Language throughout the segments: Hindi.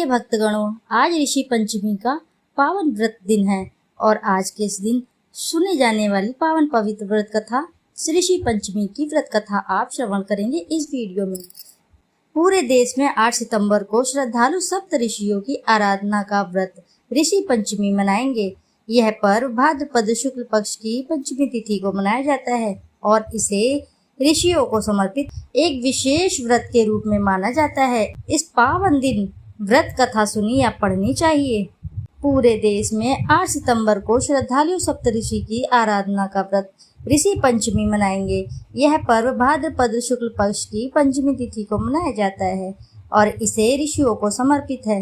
प्रिय भक्तगणों, आज ऋषि पंचमी का पावन व्रत दिन है और आज के इस दिन सुने जाने वाली पावन पवित्र व्रत कथा ऋषि पंचमी की व्रत कथा आप श्रवण करेंगे इस वीडियो में। पूरे देश में 8 सितंबर को श्रद्धालु सप्त ऋषियों की आराधना का व्रत ऋषि पंचमी मनाएंगे। यह पर्व भाद्रपद शुक्ल पक्ष की पंचमी तिथि को मनाया जाता है और इसे ऋषियों को समर्पित एक विशेष व्रत के रूप में माना जाता है। इस पावन दिन व्रत कथा सुनी या पढ़नी चाहिए। पूरे देश में 8 सितंबर को श्रद्धालु सप्तऋषि की आराधना का व्रत ऋषि पंचमी मनाएंगे। यह पर्व भाद्रपद शुक्ल पक्ष की पंचमी तिथि को मनाया जाता है और इसे ऋषियों को समर्पित है।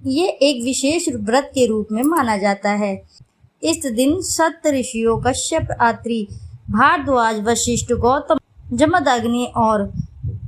ये एक विशेष व्रत के रूप में माना जाता है। इस दिन सप्त ऋषियों कश्यप, अत्रि, भारद्वाज, वशिष्ठ, गौतम, जमदग्नि और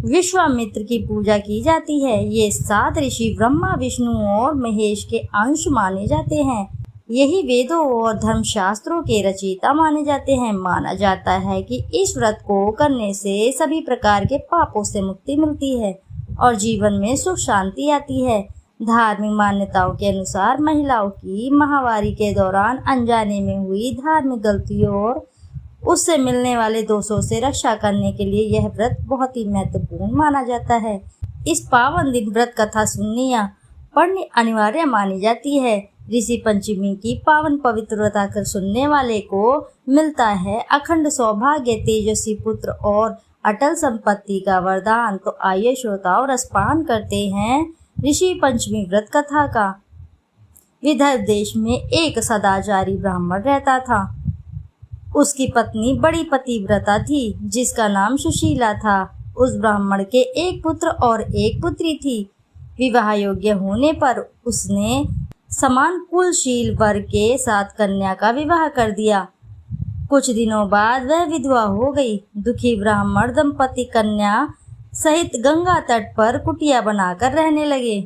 विश्वामित्र की पूजा की जाती है। ये 7 ऋषि ब्रह्मा, विष्णु और महेश के अंश माने जाते हैं। यही वेदों और धर्मशास्त्रों के रचयिता माने जाते हैं। माना जाता है कि इस व्रत को करने से सभी प्रकार के पापों से मुक्ति मिलती है और जीवन में सुख शांति आती है। धार्मिक मान्यताओं के अनुसार महिलाओं की माहवारी के दौरान अनजाने में हुई धार्मिक गलतियों और उससे मिलने वाले दोषों से रक्षा करने के लिए यह व्रत बहुत ही महत्वपूर्ण माना जाता है। इस पावन दिन व्रत कथा सुननी या पढ़नी अनिवार्य मानी जाती है। ऋषि पंचमी की पावन पवित्रता कर सुनने वाले को मिलता है अखंड सौभाग्य, तेजस्वी पुत्र और अटल संपत्ति का वरदान। तो आइए श्रोताओं, रसपान करते हैं ऋषि पंचमी व्रत कथा का। विदर्भ देश में एक सदाचारी ब्राह्मण रहता था। उसकी पत्नी बड़ी पतिव्रता थी जिसका नाम सुशीला था। उस ब्राह्मण के एक पुत्र और एक पुत्री थी। विवाह योग्य होने पर उसने समान कुलशील वर के साथ कन्या का विवाह कर दिया। कुछ दिनों बाद वह विधवा हो गई। दुखी ब्राह्मण दंपति कन्या सहित गंगा तट पर कुटिया बनाकर रहने लगे।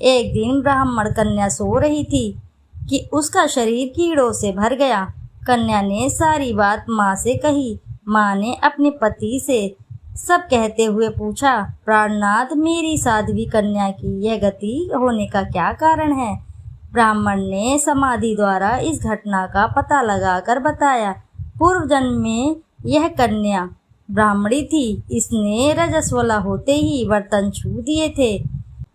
एक दिन ब्राह्मण कन्या सो रही थी कि उसका शरीर कीड़ों से भर गया। कन्या ने सारी बात माँ से कही। माँ ने अपने पति से सब कहते हुए पूछा, प्राणनाथ, मेरी साध्वी कन्या की यह गति होने का क्या कारण है? ब्राह्मण ने समाधि द्वारा इस घटना का पता लगाकर बताया। पूर्व जन्म में यह कन्या ब्राह्मणी थी। इसने रजस्वला होते ही बर्तन छू दिए थे।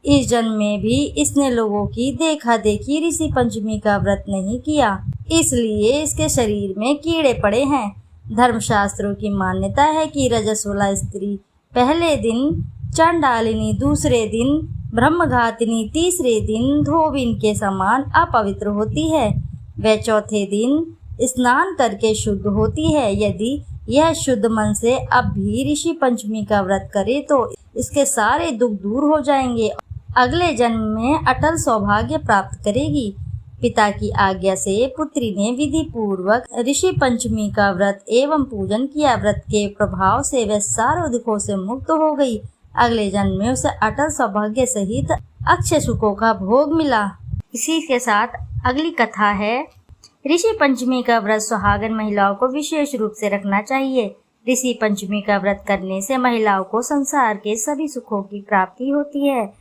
इस जन्म में भी इसने लोगों की देखा देखी ऋषि पंचमी का व्रत नहीं किया, इसलिए इसके शरीर में कीड़े पड़े हैं। धर्मशास्त्रों की मान्यता है कि रजस्वला स्त्री पहले दिन चंडालिनी, दूसरे दिन ब्रह्मघातिनी, तीसरे दिन धोबिन के समान अपवित्र होती है। वह चौथे दिन स्नान करके शुद्ध होती है। यदि यह शुद्ध मन से अब भी ऋषि पंचमी का व्रत करे तो इसके सारे दुख दूर हो जाएंगे। अगले जन्म में अटल सौभाग्य प्राप्त करेगी। पिता की आज्ञा से पुत्री ने विधि पूर्वक ऋषि पंचमी का व्रत एवं पूजन किया। व्रत के प्रभाव से वह सारे दुखों से मुक्त हो गई। अगले जन्म में उसे अटल सौभाग्य सहित अक्षय सुखों का भोग मिला। इसी के साथ अगली कथा है। ऋषि पंचमी का व्रत सुहागन महिलाओं को विशेष रूप से रखना चाहिए। ऋषि पंचमी का व्रत करने से महिलाओं को संसार के सभी सुखों की प्राप्ति होती है।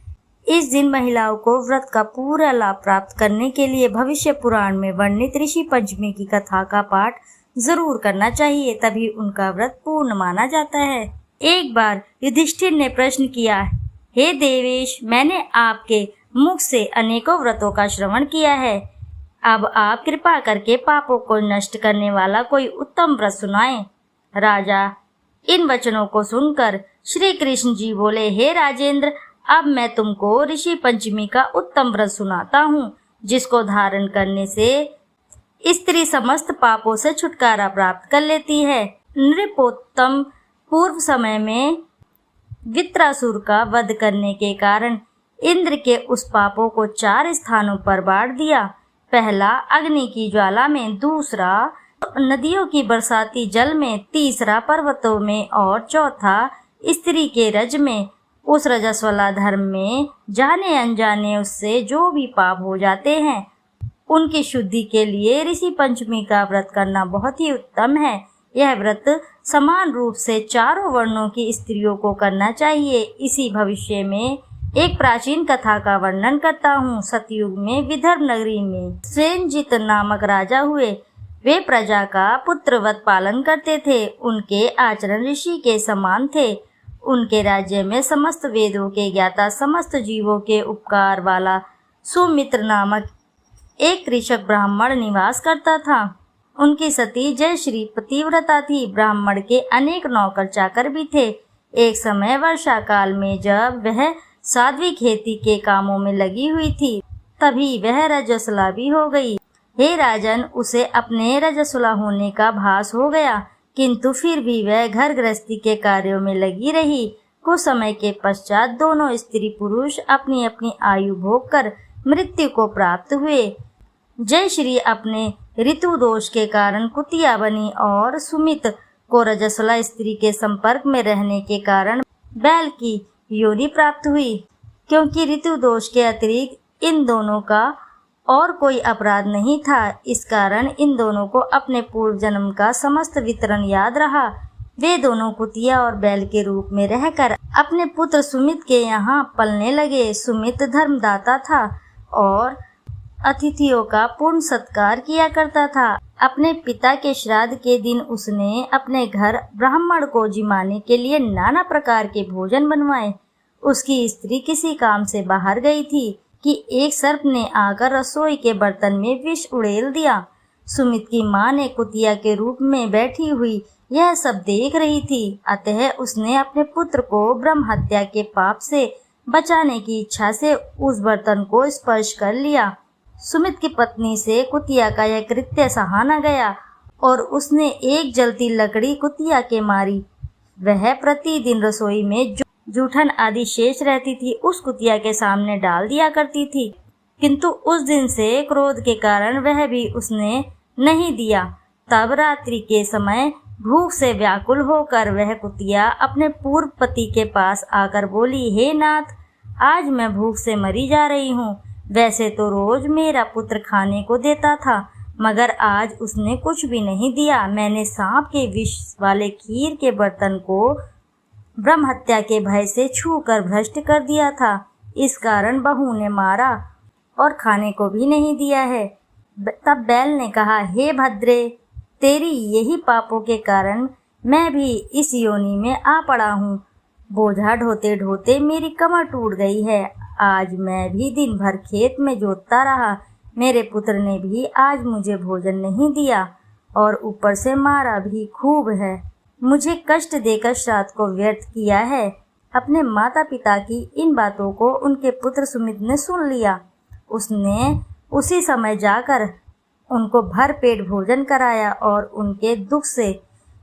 इस दिन महिलाओं को व्रत का पूरा लाभ प्राप्त करने के लिए भविष्य पुराण में वर्णित ऋषि पंचमी की कथा का पाठ जरूर करना चाहिए, तभी उनका व्रत पूर्ण माना जाता है। एक बार युधिष्ठिर ने प्रश्न किया, हे देवेश, मैंने आपके मुख से अनेकों व्रतों का श्रवण किया है। अब आप कृपा करके पापों को नष्ट करने वाला कोई उत्तम व्रत सुनाएं। राजा इन वचनों को सुनकर श्री कृष्ण जी बोले, हे राजेंद्र, अब मैं तुमको ऋषि पंचमी का उत्तम व्रत सुनाता हूँ, जिसको धारण करने से स्त्री समस्त पापों से छुटकारा प्राप्त कर लेती है। नृपोत्तम पूर्व समय में वृत्रासुर का वध करने के कारण इंद्र के उस पापों को 4 स्थानों पर बांट दिया। पहला अग्नि की ज्वाला में, दूसरा नदियों की बरसाती जल में, तीसरा पर्वतों में और चौथा स्त्री के रज में। उस रजस्वला धर्म में जाने अनजाने उससे जो भी पाप हो जाते हैं उनकी शुद्धि के लिए ऋषि पंचमी का व्रत करना बहुत ही उत्तम है। यह व्रत समान रूप से चारों वर्णों की स्त्रियों को करना चाहिए। इसी भविष्य में एक प्राचीन कथा का वर्णन करता हूँ। सतयुग में विदर्भ नगरी में सेनजित नामक राजा हुए। वे प्रजा का पुत्रवत पालन करते थे। उनके आचरण ऋषि के समान थे। उनके राज्य में समस्त वेदों के ज्ञाता, समस्त जीवों के उपकार वाला सुमित्र नामक एक कृषक ब्राह्मण निवास करता था। उनकी सती जयश्री पतिव्रता थी। ब्राह्मण के अनेक नौकर चाकर भी थे। एक समय वर्षा काल में जब वह साध्वी खेती के कामों में लगी हुई थी, तभी वह रजस्वला भी हो गई। हे राजन, उसे अपने रजस्वला होने का भास हो गया, किंतु फिर भी वह घर गृहस्थी के कार्यों में लगी रही। कुछ समय के पश्चात दोनों स्त्री पुरुष अपनी अपनी आयु भोग कर मृत्यु को प्राप्त हुए। जयश्री अपने ऋतु दोष के कारण कुतिया बनी और सुमित को रजस्वला स्त्री के संपर्क में रहने के कारण बैल की योनि प्राप्त हुई। क्योंकि ऋतु दोष के अतिरिक्त इन दोनों का और कोई अपराध नहीं था, इस कारण इन दोनों को अपने पूर्व जन्म का समस्त वितरण याद रहा। वे दोनों कुतिया और बैल के रूप में रहकर अपने पुत्र सुमित के यहाँ पलने लगे। सुमित धर्मदाता था और अतिथियों का पूर्ण सत्कार किया करता था। अपने पिता के श्राद्ध के दिन उसने अपने घर ब्राह्मण को जिमाने के लिए नाना प्रकार के भोजन बनवाए। उसकी स्त्री किसी काम से बाहर गई थी कि एक सर्प ने आकर रसोई के बर्तन में विष उड़ेल दिया। सुमित की माँ ने कुतिया के रूप में बैठी हुई यह सब देख रही थी। अतः उसने अपने पुत्र को ब्रह्म हत्या के पाप से बचाने की इच्छा से उस बर्तन को स्पर्श कर लिया। सुमित की पत्नी से कुतिया का यह कृत्य सहा न गया और उसने एक जलती लकड़ी कुतिया के मारी। वह प्रतिदिन रसोई में जूठन आदि शेष रहती थी उस कुतिया के सामने डाल दिया करती थी, किंतु उस दिन से क्रोध के कारण वह भी उसने नहीं दिया। तब रात्रि के समय भूख से व्याकुल होकर वह कुतिया अपने पूर्व पति के पास आकर बोली, हे नाथ, आज मैं भूख से मरी जा रही हूँ। वैसे तो रोज मेरा पुत्र खाने को देता था, मगर आज उसने कुछ भी नहीं दिया। मैंने सांप के विष वाले खीर के बर्तन को ब्रह्म हत्या के भय से छूकर भ्रष्ट कर दिया था। इस कारण बहू ने मारा और खाने को भी नहीं दिया है। तब बैल ने कहा, हे भद्रे, तेरी यही पापों के कारण मैं भी इस योनि में आ पड़ा हूँ। बोझा ढोते ढोते मेरी कमर टूट गई है। आज मैं भी दिन भर खेत में जोतता रहा। मेरे पुत्र ने भी आज मुझे भोजन नहीं दिया और ऊपर से मारा भी खूब है। मुझे कष्ट देकर श्राद्ध को व्यर्थ किया है। अपने माता पिता की इन बातों को उनके पुत्र सुमित ने सुन लिया। उसने उसी समय जाकर उनको भर पेट भोजन कराया और उनके दुख से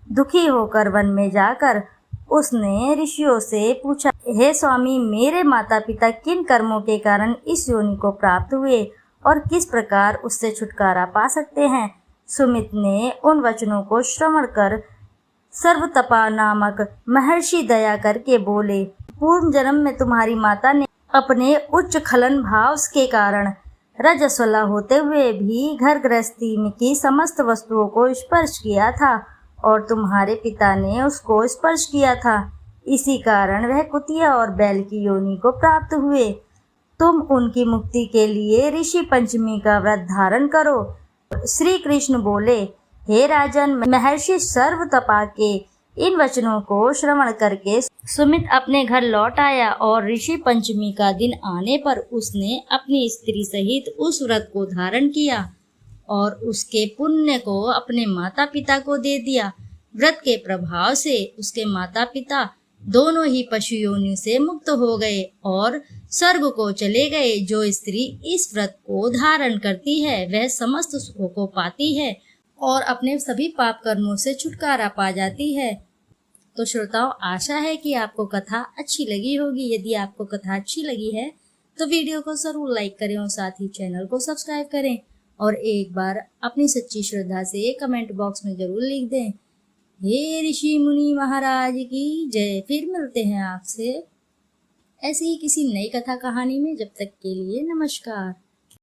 दुखी होकर वन में जाकर उसने ऋषियों से पूछा, हे स्वामी, मेरे माता पिता किन कर्मों के कारण इस योनि को प्राप्त हुए और किस प्रकार उससे छुटकारा पा सकते हैं? सुमित ने उन वचनों को श्रवण कर सर्वतपा नामक महर्षि दया करके बोले, पूर्व जन्म में तुम्हारी माता ने अपने उच्च खलन भाव के कारण रजस्वला होते हुए भी घर गृहस्थी की समस्त वस्तुओं को स्पर्श किया था और तुम्हारे पिता ने उसको स्पर्श किया था। इसी कारण वह कुतिया और बैल की योनि को प्राप्त हुए। तुम उनकी मुक्ति के लिए ऋषि पंचमी का व्रत धारण करो। श्री कृष्ण बोले, हे राजन, महर्षि सर्वतपा के इन वचनों को श्रवण करके सुमित अपने घर लौट आया और ऋषि पंचमी का दिन आने पर उसने अपनी स्त्री सहित उस व्रत को धारण किया और उसके पुण्य को अपने माता पिता को दे दिया। व्रत के प्रभाव से उसके माता पिता दोनों ही पशु योनि से मुक्त हो गए और स्वर्ग को चले गए। जो स्त्री इस व्रत को धारण करती है वह समस्त सुखों को पाती है और अपने सभी पाप कर्मों से छुटकारा पा जाती है। तो श्रोताओं, आशा है कि आपको कथा अच्छी लगी होगी। यदि आपको कथा अच्छी लगी है तो वीडियो को जरूर लाइक करें और साथ ही चैनल को सब्सक्राइब करें और एक बार अपनी सच्ची श्रद्धा से कमेंट बॉक्स में जरूर लिख दें, हे ऋषि मुनि महाराज की जय। फिर मिलते हैं आपसे ऐसी ही किसी नई कथा कहानी में। जब तक के लिए नमस्कार।